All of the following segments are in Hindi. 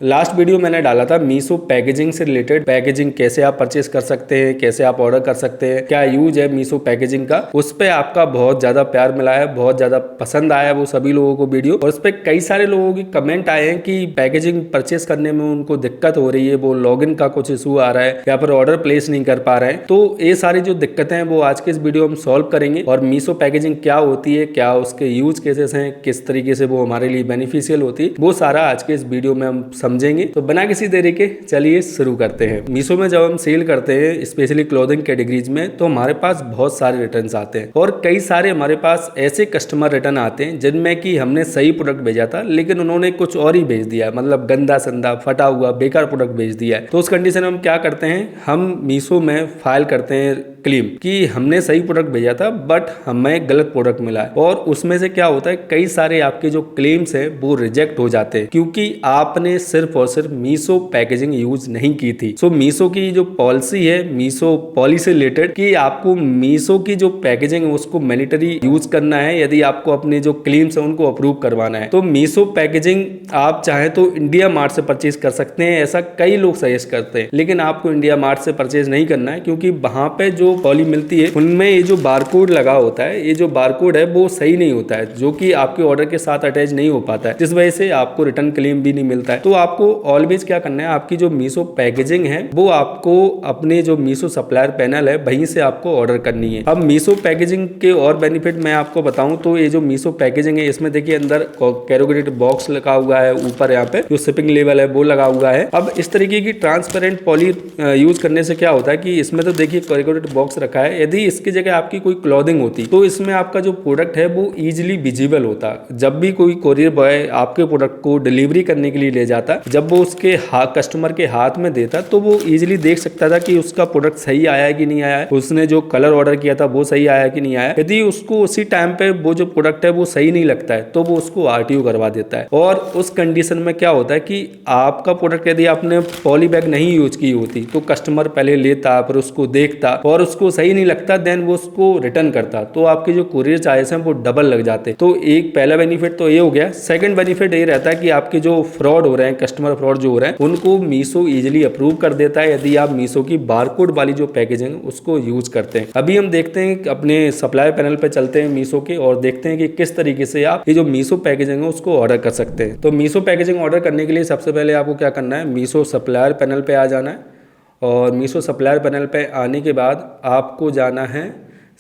लास्ट वीडियो मैंने डाला था मीशो पैकेजिंग से रिलेटेड, पैकेजिंग कैसे आप परचेस कर सकते हैं, कैसे आप ऑर्डर कर सकते हैं, क्या यूज है मीशो पैकेजिंग का। उस पे आपका बहुत ज्यादा प्यार मिला है, बहुत ज्यादा पसंद आया वो सभी लोगों को वीडियो, और उस पे कई सारे लोगों की कमेंट आए हैं कि पैकेजिंग परचेस करने में उनको दिक्कत हो रही है, वो लॉगिन का कुछ इशू आ रहा है या फिर ऑर्डर प्लेस नहीं कर पा रहे हैं। तो ये सारी जो दिक्कतें हैं वो आज के इस वीडियो में सॉल्व करेंगे, और मीशो पैकेजिंग क्या होती है, क्या उसके यूज केसेस हैं, किस तरीके से वो हमारे लिए बेनिफिशियल होती है, वो सारा आज के इस वीडियो में हम समझेंगे। तो बिना किसी देरी के चलिए शुरू करते हैं। मीशो में जब हम सेल करते हैं स्पेशली क्लोथिंग कैटेगरीज में, तो हमारे पास बहुत सारे रिटर्न्स आते हैं, और कई सारे हमारे पास ऐसे कस्टमर रिटर्न आते हैं जिनमें कि हमने सही प्रोडक्ट भेजा था लेकिन उन्होंने कुछ और ही भेज दिया, मतलब गंदा संदा फटा हुआ बेकार प्रोडक्ट भेज दिया है। तो उस कंडीशन में हम क्या करते हैं, हम मीशो में फाइल करते हैं क्लेम कि हमने सही प्रोडक्ट भेजा था बट हमें गलत प्रोडक्ट मिला है। और उसमें से क्या होता है, कई सारे आपके जो क्लेम्स हैं वो रिजेक्ट हो जाते हैं क्योंकि आपने सिर्फ और सिर्फ मीशो पैकेजिंग यूज नहीं की थी। सो मीशो की जो पॉलिसी है, मीशो पॉलिसी से रिलेटेड, कि आपको मीशो की जो पैकेजिंग है उसको मैंडेटरी यूज करना है यदि आपको अपने जो क्लेम्स है उनको अप्रूव करवाना है। तो मीशो पैकेजिंग आप चाहे तो इंडिया मार्ट से परचेज कर सकते हैं, ऐसा कई लोग सजेस्ट करते हैं, लेकिन आपको इंडिया मार्ट से परचेज नहीं करना है क्योंकि वहां पे जो पॉली मिलती है उनमें ये जो बारकोड लगा होता है, ये जो बारकोड है वो सही नहीं होता है, जो कि आपके ऑर्डर के साथ अटैच नहीं हो पाता है, जिस वजह से आपको रिटर्न क्लेम भी नहीं मिलता है। तो आपको ऑलवेज क्या करना है, आपकी जो मीशो पैकेजिंग है वो आपको अपने जो मीशो सप्लायर पैनल है वहीं से आपको ऑर्डर करनी है। अब मीशो पैकेजिंग के और बेनिफिट मैं आपको बताऊं तो ये जो मीशो पैकेजिंग है इसमें देखिए अंदर कैरोगेटेड बॉक्स लगा हुआ है, ऊपर यहाँ पे जो शिपिंग लेवल है वो लगा हुआ है। अब इस तरीके की ट्रांसपेरेंट पॉली यूज करने से क्या होता है कि इसमें तो देखिए कैरोगेटेड बॉक्स रखा है, यदि इसकी जगह आपकी कोई क्लॉथिंग होती तो इसमें आपका जो प्रोडक्ट है वो इजिली विजिबल होता। जब भी कोई कोरियर बॉय आपके प्रोडक्ट को डिलीवरी करने के लिए ले जाता, जब वो उसके कस्टमर के हाथ में देता तो वो इजिली देख सकता था कि उसका प्रोडक्ट सही आया है कि नहीं आया है, उसने जो कलर ऑर्डर किया था वो सही आया कि नहीं आया। यदि उसको उसी टाइम पे वो जो प्रोडक्ट है वो सही नहीं लगता है तो वो उसको आरटीओ करवा देता है। और उस कंडीशन में क्या होता है कि आपका प्रोडक्ट यदि आपने पॉली बैग नहीं यूज की होती तो कस्टमर पहले लेता, फिर उसको देखता, और उसको सही नहीं लगता देन वो उसको रिटर्न करता, तो आपके जो कुरियर चार्जेस हैं वो डबल लग जाते। तो एक पहला बेनिफिट तो ये हो गया। सेकंड बेनिफिट ये रहता है कि आपके जो फ्रॉड हो रहे हैं, कस्टमर फ्रॉड जो हो रहे हैं, उनको मीशो इजीली अप्रूव कर देता है यदि आप मीशो की बारकोड वाली जो पैकेजिंग है उसको यूज करते हैं। अभी हम देखते हैं अपने सप्लायर पैनल पे चलते हैं मीशो के, और देखते हैं कि किस तरीके से आप ये जो मीशो पैकेजिंग है उसको ऑर्डर कर सकते हैं। तो मीशो पैकेजिंग ऑर्डर करने के लिए सबसे पहले आपको क्या करना है, मीशो सप्लायर पैनल पे आ जाना है, और मीशो सप्लायर पैनल पे आने के बाद आपको जाना है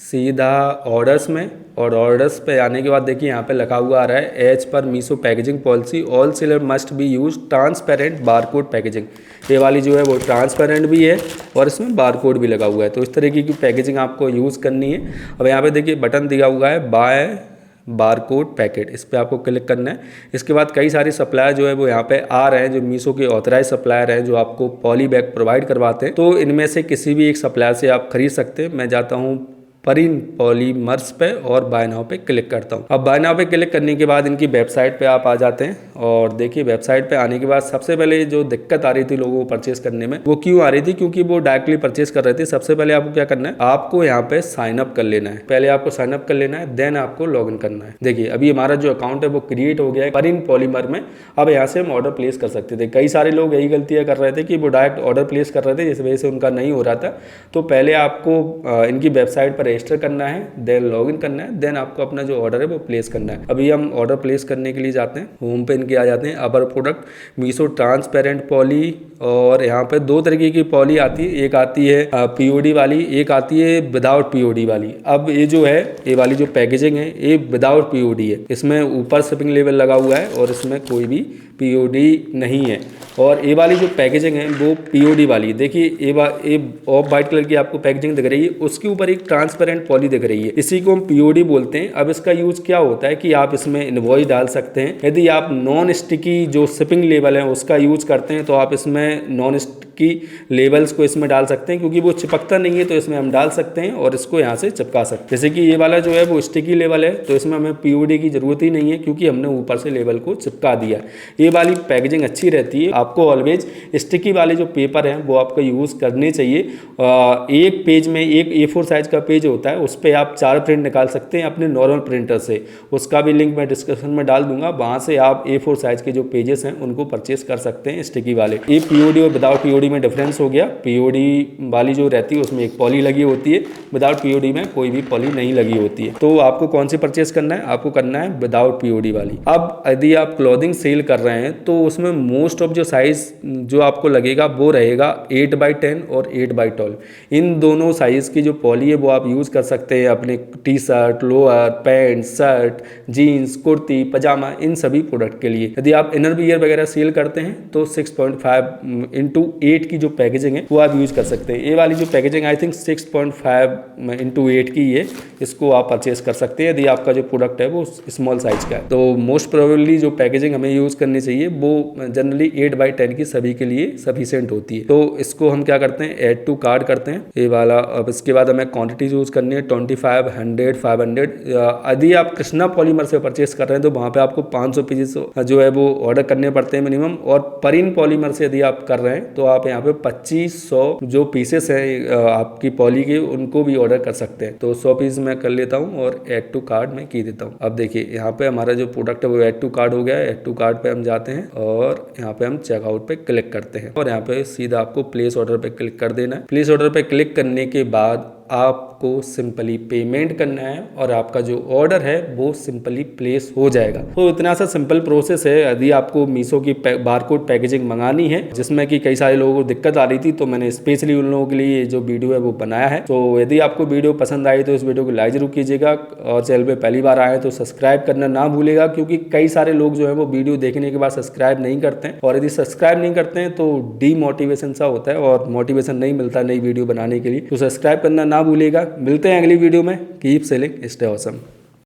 सीधा ऑर्डर्स में, और ऑर्डर्स पे आने के बाद देखिए यहाँ पे लिखा हुआ आ रहा है as per Meesho packaging policy all seller must be use transparent barcode packaging. ये वाली जो है वो ट्रांसपेरेंट भी है और इसमें बारकोड भी लगा हुआ है, तो इस तरीके की पैकेजिंग आपको यूज़ करनी है। अब यहाँ पे देखिए बटन दिया हुआ है बाय बारकोड पैकेट, इस पर आपको क्लिक करना है। इसके बाद कई सारे सप्लायर जो है वो यहाँ पे आ रहे हैं, जो मीशो के ऑथराइज सप्लायर हैं जो आपको पॉली बैग प्रोवाइड करवाते हैं। तो इनमें से किसी भी एक सप्लायर से आप खरीद सकते हैं। मैं जाता हूँ परिन पॉलीमर्स पे और बाय नाउ पे क्लिक करता हूँ। अब बाय नाउ पे क्लिक करने के बाद इनकी वेबसाइट पे आप आ जाते हैं, और देखिए वेबसाइट पे आने के बाद सबसे पहले जो दिक्कत आ रही थी लोगों को परचेस करने में, वो क्यों आ रही थी, क्योंकि वो डायरेक्टली परचेस कर रहे थे। सबसे पहले आपको क्या करना है, आपको यहाँ पे साइन अप कर लेना है, पहले आपको साइन अप कर लेना है, देन आपको लॉग इन करना है। देखिए अभी हमारा जो अकाउंट है वो क्रिएट हो गया है परिन पॉलीमर में। अब यहाँ से हम ऑर्डर प्लेस कर सकते थे। कई सारे लोग यही गलतियाँ कर रहे थे कि वो डायरेक्ट ऑर्डर प्लेस कर रहे थे, जिस वजह से उनका नहीं हो रहा था। तो पहले आपको इनकी वेबसाइट पर रजिस्टर करना है, देन लॉगिन करना है, देन आपको अपना जो ऑर्डर है वो प्लेस करना है। अभी हम ऑर्डर प्लेस करने के लिए जाते हैं, होम पे इनके आ जाते हैं, अबर प्रोडक्ट मीशो ट्रांसपेरेंट पॉली, और यहाँ पे दो तरीके की पॉली आती है, एक आती है पीओडी वाली, एक आती है विदाउट पीओडी वाली। अब ये जो है ये वाली जो पैकेजिंग है ये विदाउट पीओडी है, इसमें ऊपर शिपिंग लेवल लगा हुआ है और इसमें कोई भी पीओडी नहीं है। और ये वाली जो पैकेजिंग है वो पीओडी वाली, देखिए ये ऑफ वाइट कलर की आपको पैकेजिंग दिख रही है, उसके ऊपर एक ट्रांसपेरेंट पॉली दिख रही है, इसी को हम पीओडी बोलते हैं। अब इसका यूज क्या होता है कि आप इसमें इनवॉइस डाल सकते हैं। यदि आप नॉन स्टिकी जो शिपिंग लेवल है उसका यूज करते हैं तो आप इसमें नॉन की लेबल्स को इसमें डाल सकते हैं, क्योंकि वो चिपकता नहीं है तो इसमें हम डाल सकते हैं और इसको यहाँ से चिपका सकते हैं। जैसे कि ये वाला जो है वो स्टिकी लेबल है, तो इसमें हमें पीओडी की जरूरत ही नहीं है क्योंकि हमने ऊपर से लेबल को चिपका दिया। ये वाली पैकेजिंग अच्छी रहती है। आपको ऑलवेज स्टिकी वाले जो पेपर हैं वो आपको यूज़ करने चाहिए। एक पेज में एक A4 साइज का पेज होता है, उस पर आप 4 प्रिंट निकाल सकते हैं अपने नॉर्मल प्रिंटर से। उसका भी लिंक मैं डिस्क्रिप्शन में डाल दूंगा, वहाँ से आप A4 साइज के जो पेजेस हैं उनको परचेस कर सकते हैं स्टिकी वाले। ये पीओडी और विदाउट पीओडी में डिफरेंस हो गया। पीओडी वाली जो रहती है उसमें एक पॉली लगी होती है, विदाउट पीओडी में कोई भी पॉली नहीं लगी होती है। तो आपको कौन सी परचेस करना है? आपको करना है विदाउट पीओडी वाली। अब यदि आप क्लॉथिंग सेल कर रहे हैं तो उसमें मोस्ट ऑफ जो साइज जो आपको लगेगा वो रहेगा 8x10 और 8x12। इन दोनों साइज की जो पॉली है वो आप यूज़ कर सकते हैं अपने T shirt, lower, pant, shirt, jeans, kurti, pajama, इन सभी प्रोडक्ट के लिए। यदि आप इनर वियर वगैरह सेल करते हैं तो 6.5x8 की जो पैकेजिंग है वो आप यूज़ कर सकते हैं। ये वाली जो पैकेजिंग आई थिंक 6.5x8 की है, इसको आप परचेस कर सकते हैं यदि आपका जो प्रोडक्ट है वो स्मॉल साइज का है। तो मोस्ट प्रोबेबली जो पैकेजिंग हमें यूज़ करनी चाहिए वो जनरली 8x10 की सभी के लिए सफिशिएंट होती है। तो इसको हम क्या करते हैं, ऐड टू कार्ट करते हैं ये वाला। अब इसके बाद हमें क्वांटिटी यूज़ करनी है 25, 100, 500। यदि आप कृष्णा पॉलीमर से परचेस कर रहे हैं तो वहाँ पे आपको 500 पीसेस जो है वो ऑर्डर करने पड़ते हैं मिनिमम। और परिन पॉलीमर से यदि आप कर रहे हैं तो आप यहाँ पे 2500 जो पीसेस हैं आपकी पॉली के उनको भी ऑर्डर कर सकते हैं। तो 100 पीस मैं कर लेता हूँ और ऐड टू कार्ट में की देता हूँ। अब देखिए यहाँ पे हमारा जो प्रोडक्ट है वो ऐड टू कार्ट हो गया है। ऐड टू कार्ट पे हम जाते हैं और यहाँ पे हम चेकआउट पे क्लिक करते हैं और यहाँ पे सीधा आपको प्लेस ऑर्डर पे क्लिक कर देना है। प्लेस ऑर्डर पे क्लिक करने के बाद आपको सिंपली पेमेंट करना है और आपका जो ऑर्डर है वो सिंपली प्लेस हो जाएगा। तो इतना सा सिंपल प्रोसेस है। यदि आपको मीशो की बारकोड पैकेजिंग मंगानी है जिसमें कि कई सारे लोगों को दिक्कत आ रही थी, तो मैंने स्पेशली उन लोगों के लिए जो वीडियो है वो बनाया है। तो यदि आपको वीडियो पसंद आई तो इस वीडियो को लाइक जरूर कीजिएगा और चैनल पे पहली बार आए तो सब्सक्राइब करना ना भूलेगा, क्योंकि कई सारे लोग जो है वो वीडियो देखने के बाद सब्सक्राइब नहीं करते हैं। और यदि सब्सक्राइब नहीं करते हैं तो डीमोटिवेशन सा होता है और मोटिवेशन नहीं मिलता नई वीडियो बनाने के लिए। तो सब्सक्राइब करना ना भूलेगा। मिलते हैं अगली वीडियो में। Keep selling, stay awesome.